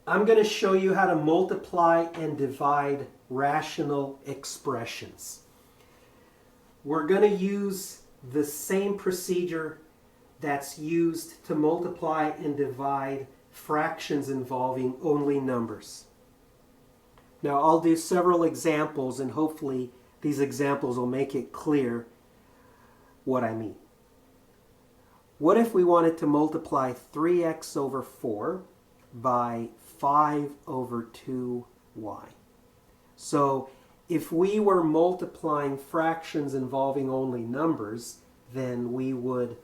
I'm going to show you how to multiply and divide rational expressions. We're going to use the same procedure that's used to multiply and divide fractions involving only numbers. Now I'll do several examples, and hopefully these examples will make it clear what I mean. What if we wanted to multiply 3x over 4 by 5 over 2y? So if we were multiplying fractions involving only numbers, then we would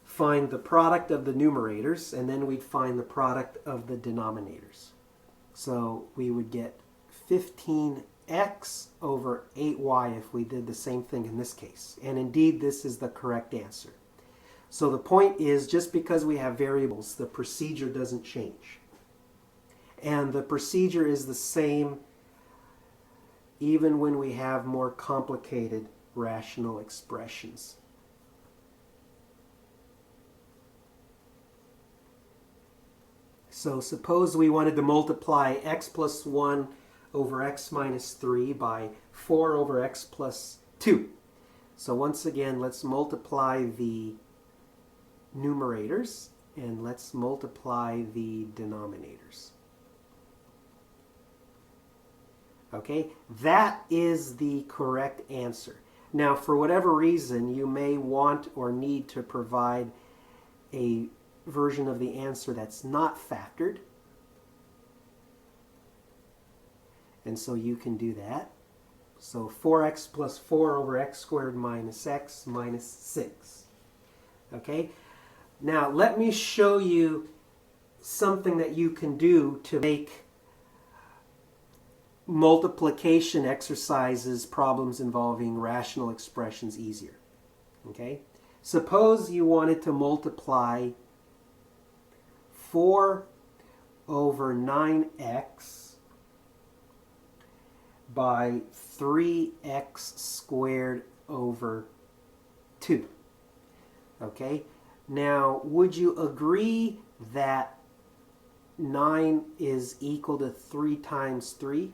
find the product of the numerators, and then we'd find the product of the denominators. So we would get 15x over 8y if we did the same thing in this case. And indeed, this is the correct answer. So the point is, just because we have variables, the procedure doesn't change. And the procedure is the same even when we have more complicated rational expressions. So suppose we wanted to multiply x plus 1 over x minus 3 by 4 over x plus 2. So once again, let's multiply the numerators and let's multiply the denominators. Okay, that is the correct answer. Now, for whatever reason, you may want or need to provide a version of the answer that's not factored. And so you can do that. So 4x plus 4 over x squared minus x minus 6. Okay? Now, let me show you something that you can do to make multiplication exercises, problems involving rational expressions, easier. Okay? Suppose you wanted to multiply 4 over 9x by 3x squared over 2. Okay? Now, would you agree that 9 is equal to 3 times 3?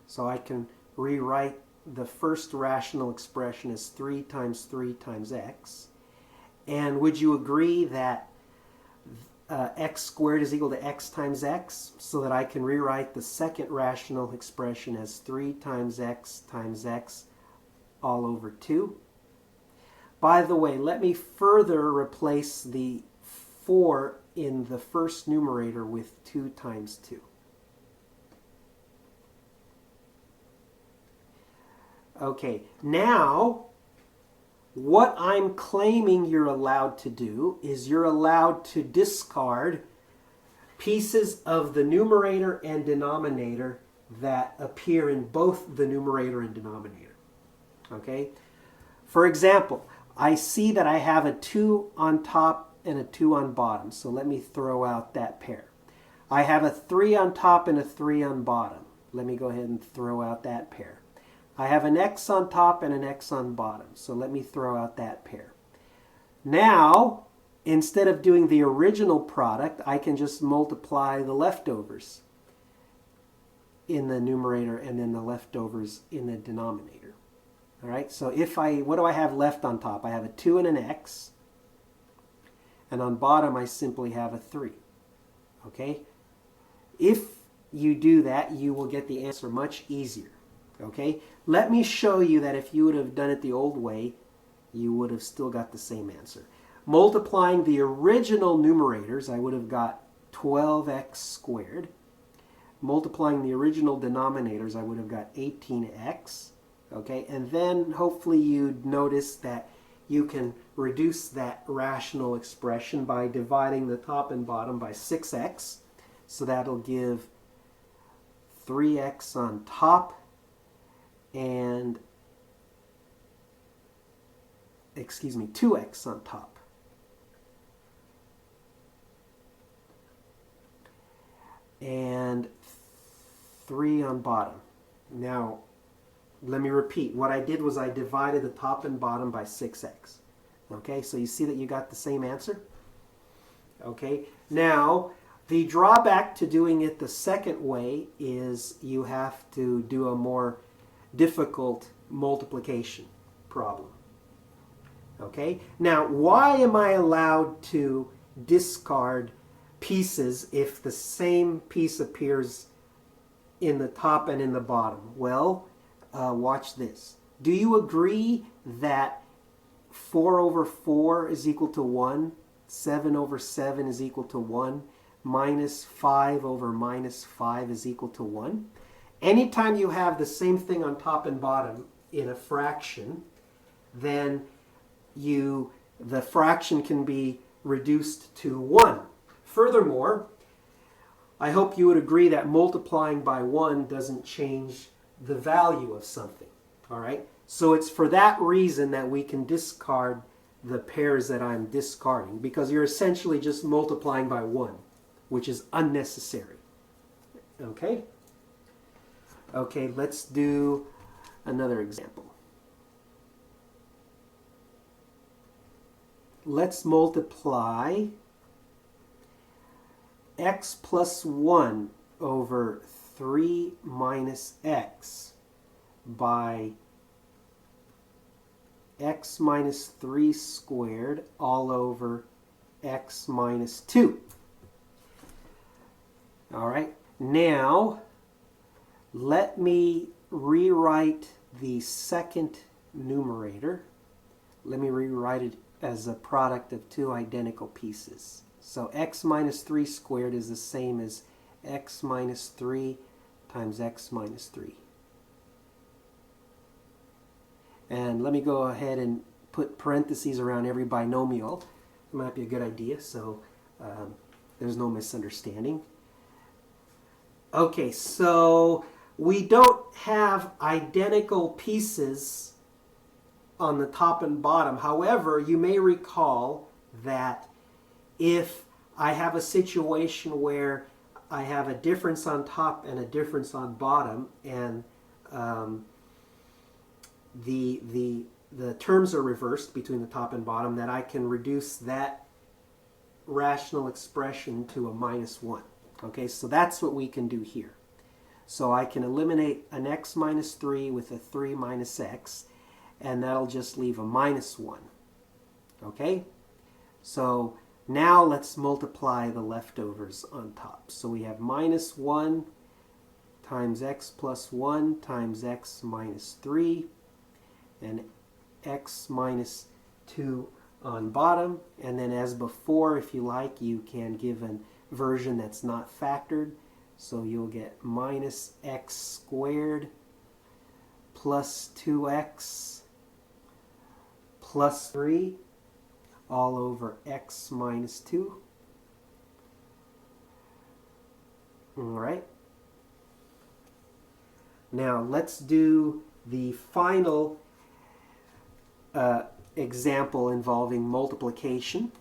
So I can rewrite the first rational expression as 3 times 3 times x. And would you agree that x squared is equal to x times x, so that I can rewrite the second rational expression as 3 times x all over 2? By the way, let me further replace the 4 in the first numerator with 2 times 2. Okay, now what I'm claiming you're allowed to do is you're allowed to discard pieces of the numerator and denominator that appear in both the numerator and denominator. Okay? For example, I see that I have a 2 on top and a 2 on bottom, so let me throw out that pair. I have a 3 on top and a 3 on bottom. Let me go ahead and throw out that pair. I have an x on top and an x on bottom, so let me throw out that pair. Now, instead of doing the original product, I can just multiply the leftovers in the numerator and then the leftovers in the denominator. All right, so what do I have left on top? I have a 2 and an x, and on bottom I simply have a 3. Okay? If you do that, you will get the answer much easier. Okay? Let me show you that if you would have done it the old way, you would have still got the same answer. Multiplying the original numerators, I would have got 12x squared. Multiplying the original denominators, I would have got 18x. Okay? And then hopefully you'd notice that you can reduce that rational expression by dividing the top and bottom by 6x. So that'll give 3x on top and 2x on top. And 3 on bottom. Now, let me repeat. What I did was I divided the top and bottom by 6x. Okay, so you see that you got the same answer? Okay, now The drawback to doing it the second way is you have to do a more difficult multiplication problem. Okay? Now, why am I allowed to discard pieces if the same piece appears in the top and in the bottom? Well, watch this. Do you agree that 4 over 4 is equal to 1? 7 over 7 is equal to 1? Minus 5 over minus 5 is equal to 1? Anytime you have the same thing on top and bottom in a fraction, then the fraction can be reduced to 1. Furthermore, I hope you would agree that multiplying by 1 doesn't change the value of something. All right? So it's for that reason that we can discard the pairs that I'm discarding, because you're essentially just multiplying by 1, which is unnecessary. Okay? Okay, let's do another example. Let's multiply x plus 1 over 3 minus x by x minus 3 squared all over x minus 2. All right, now let me rewrite the second numerator. Let me rewrite it as a product of two identical pieces. So x minus 3 squared is the same as x minus 3 times x minus 3. And let me go ahead and put parentheses around every binomial. It might be a good idea, so there's no misunderstanding. Okay, so we don't have identical pieces on the top and bottom. However, you may recall that if I have a situation where I have a difference on top and a difference on bottom, and the terms are reversed between the top and bottom, that I can reduce that rational expression to a minus 1. Okay, so that's what we can do here. So I can eliminate an x minus 3 with a 3 minus x, and that'll just leave a minus 1. Okay, so now let's multiply the leftovers on top. So we have minus 1 times x plus 1 times x minus 3, and x minus 2 on bottom. And then as before, if you like, you can give a version that's not factored. So you'll get minus x squared plus 2x plus 3 all over x minus 2. All right. Now let's do the final example involving multiplication.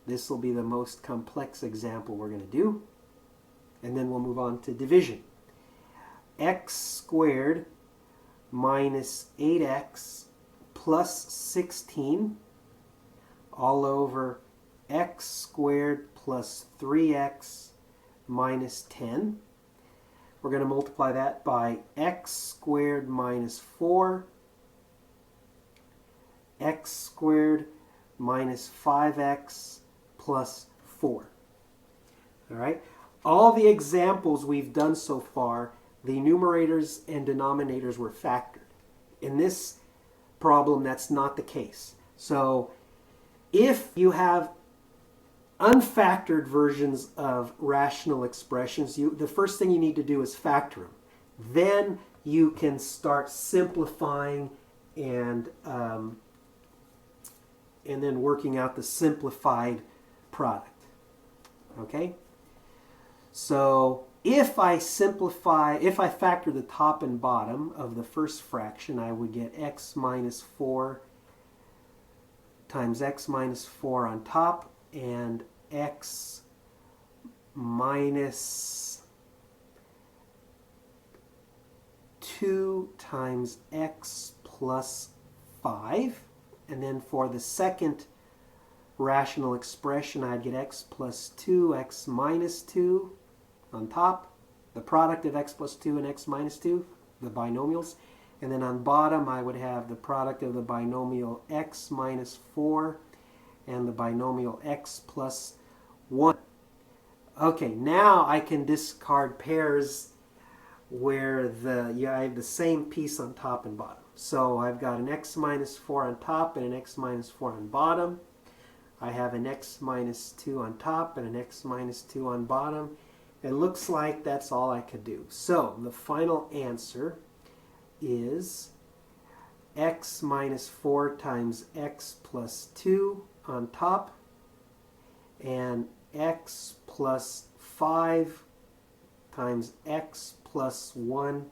This will be the most complex example we're going to do. And then we'll move on to division. X squared minus 8x plus 16 all over x squared plus 3x minus 10. We're going to multiply that by x squared minus 4, x squared minus 5x plus 4. All right. All the examples we've done so far, the numerators and denominators were factored. In this problem, that's not the case. So if you have unfactored versions of rational expressions, the first thing you need to do is factor them. Then you can start simplifying and then working out the simplified product. Okay? So if I factor the top and bottom of the first fraction, I would get x minus 4 times x minus 4 on top, and x minus 2 times x plus 5. And then for the second rational expression, I'd get x plus 2, x minus 2 on top, the product of x plus 2 and x minus 2, the binomials. And then on bottom, I would have the product of the binomial x minus 4 and the binomial x plus 1. Okay, now I can discard pairs where I have the same piece on top and bottom. So I've got an x minus 4 on top and an x minus 4 on bottom. I have an x minus 2 on top and an x minus 2 on bottom. It looks like that's all I could do. So the final answer is x minus 4 times x plus 2 on top and x plus 5 times x plus 1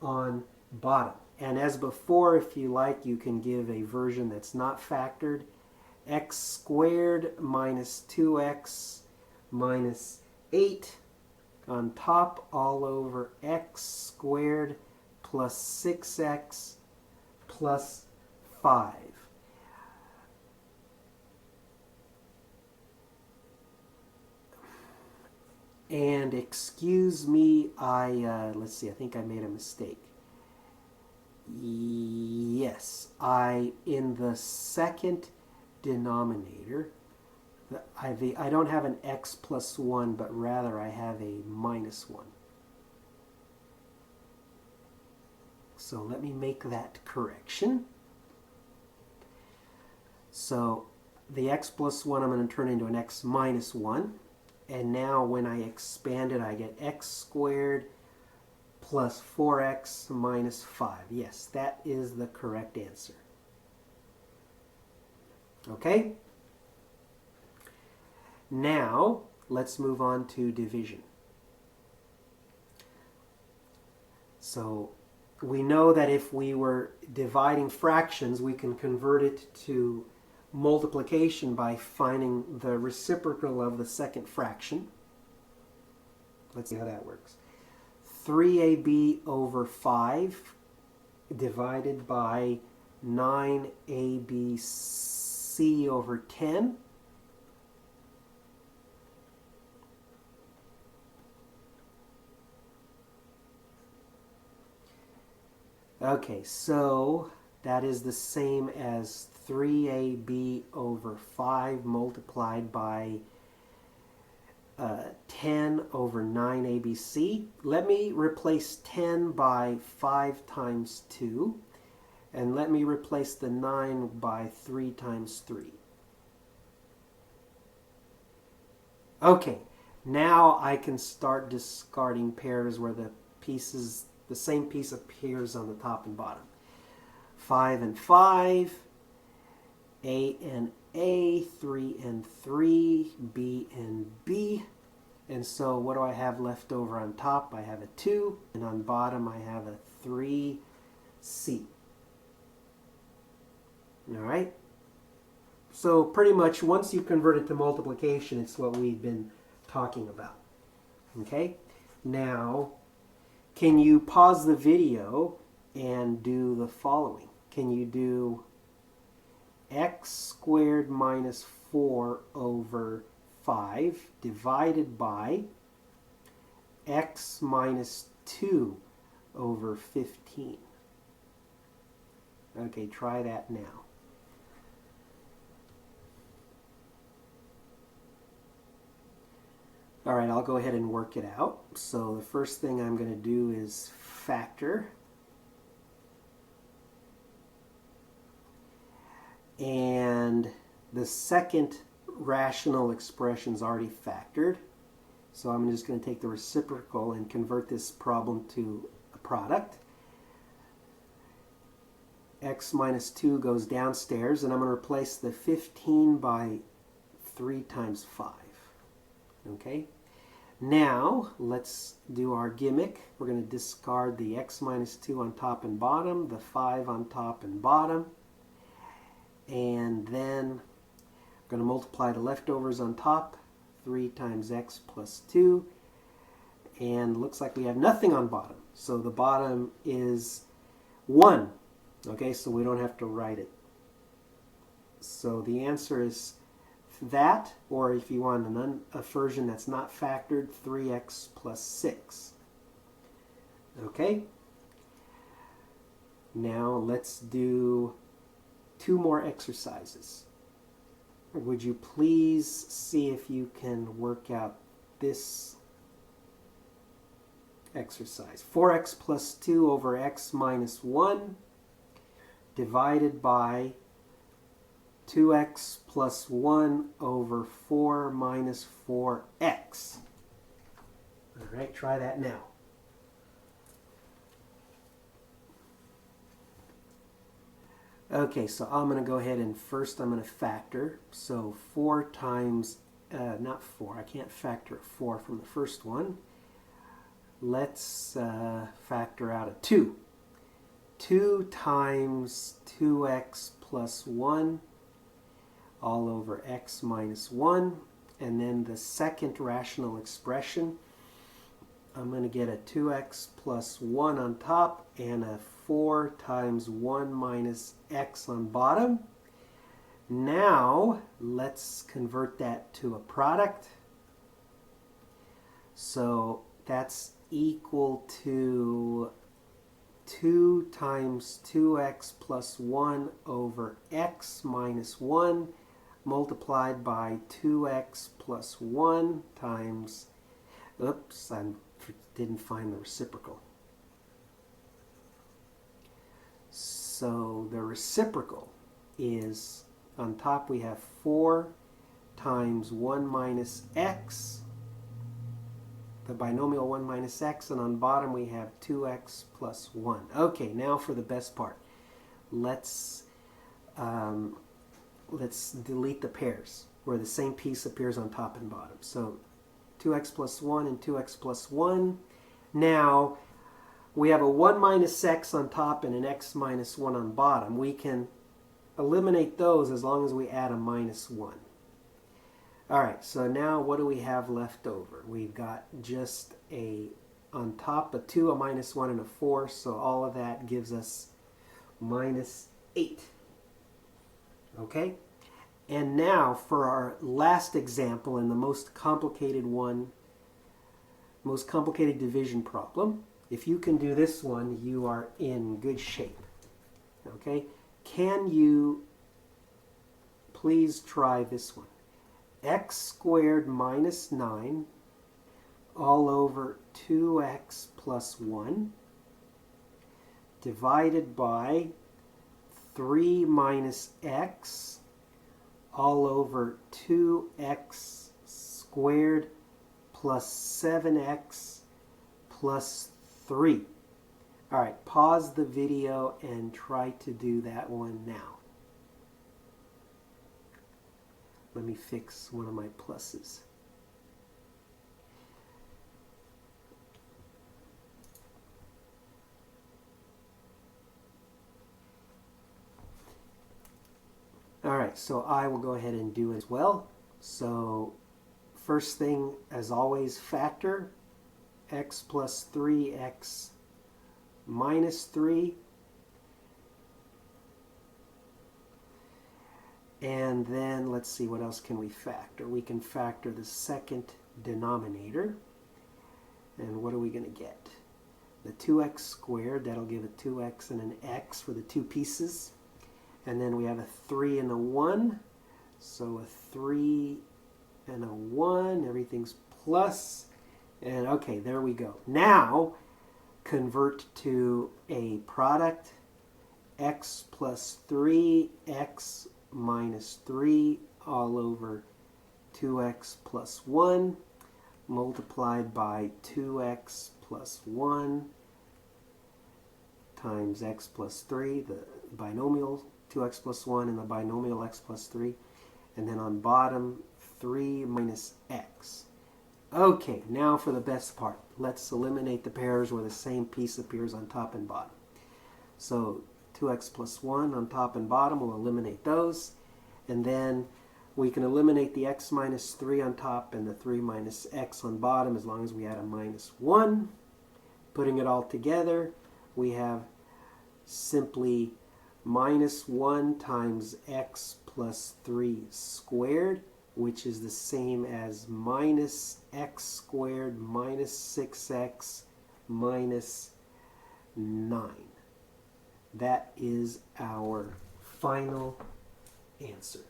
on bottom. And as before, if you like, you can give a version that's not factored. X squared minus 2x minus 8 on top all over x squared plus 6x plus 5. And excuse me, let's see, I think I made a mistake. Yes, in the second denominator, I don't have an x plus 1, but rather I have a minus 1. So let me make that correction. So the x plus 1 I'm going to turn into an x minus 1. And now when I expand it, I get x squared plus 4x minus 5. Yes, that is the correct answer. Okay? Now, let's move on to division. So, we know that if we were dividing fractions, we can convert it to multiplication by finding the reciprocal of the second fraction. Let's see how that works. 3ab over 5 divided by 9abc over 10. Okay, so that is the same as 3ab over 5 multiplied by 10 over 9abc. Let me replace 10 by 5 times 2, and let me replace the 9 by 3 times 3. Okay, now I can start discarding pairs where the same piece appears on the top and bottom. 5 and 5, A and A, 3 and 3, B and B. And so what do I have left over on top? I have a 2, and on bottom I have a 3C. All right? So pretty much once you convert it to multiplication, it's what we've been talking about. Okay? Now, can you pause the video and do the following? Can you do x squared minus 4 over 5 divided by x minus 2 over 15? Okay, try that now. All right, I'll go ahead and work it out. So the first thing I'm going to do is factor. And the second rational expression is already factored. So I'm just going to take the reciprocal and convert this problem to a product. X minus 2 goes downstairs, and I'm going to replace the 15 by 3 times 5. Okay? Now, let's do our gimmick. We're going to discard the x minus 2 on top and bottom, the 5 on top and bottom, and then we're going to multiply the leftovers on top, 3 times x plus 2, and looks like we have nothing on bottom. So the bottom is 1. Okay, so we don't have to write it. So the answer is that, or if you want a version that's not factored, 3x plus 6. Okay? Now let's do 2 more exercises. Would you please see if you can work out this exercise? 4x plus 2 over x minus 1 divided by 2x plus 1 over 4 minus 4x. All right, try that now. Okay, so I'm going to go ahead and first I'm going to factor. So 4 times, not 4, I can't factor 4 from the first one. Let's factor out a 2. 2 times 2x plus 1 all over x minus 1. And then the second rational expression, I'm going to get a 2x plus 1 on top and a 4 times 1 minus x on bottom. Now, let's convert that to a product. So that's equal to 2 times 2x plus 1 over x minus 1 multiplied by 2x plus 1 times, oops, I didn't find the reciprocal. So the reciprocal is, on top we have 4 times 1 minus x, the binomial 1 minus x, and on bottom we have 2x plus 1. Okay, now for the best part. Let's delete the pairs where the same piece appears on top and bottom. So 2x plus 1 and 2x plus 1. Now we have a 1 minus x on top and an x minus 1 on bottom. We can eliminate those as long as we add a minus 1. Alright, so now what do we have left over? We've got just on top a 2, a minus 1, and a 4, so all of that gives us minus 8. Okay? And now for our last example and the most complicated division problem. If you can do this one, you are in good shape. Okay? Can you please try this one? X squared minus 9 all over 2x plus 1 divided by 3 minus x all over 2x squared plus 7x plus 3. All right, pause the video and try to do that one now. Let me fix one of my pluses. All right, so I will go ahead and do it as well. So first thing, as always, factor x plus 3x minus 3. And then let's see, what else can we factor? We can factor the second denominator. And what are we going to get? The 2x squared, that'll give a 2x and an x for the two pieces. And then we have a 3 and a 1. So a 3 and a 1, everything's plus. And okay, there we go. Now, convert to a product. X plus 3, x minus 3 all over 2x plus 1 multiplied by 2x plus 1 times x plus 3, the binomial 2x plus 1 and the binomial x plus 3, and then on bottom 3 minus x. Okay, now for the best part. Let's eliminate the pairs where the same piece appears on top and bottom. So 2x plus 1 on top and bottom, we'll eliminate those. And then we can eliminate the x minus 3 on top and the 3 minus x on bottom as long as we add a minus 1. Putting it all together, we have simply minus 1 times x plus 3 squared which is the same as minus x squared minus 6x minus 9. That is our final answer.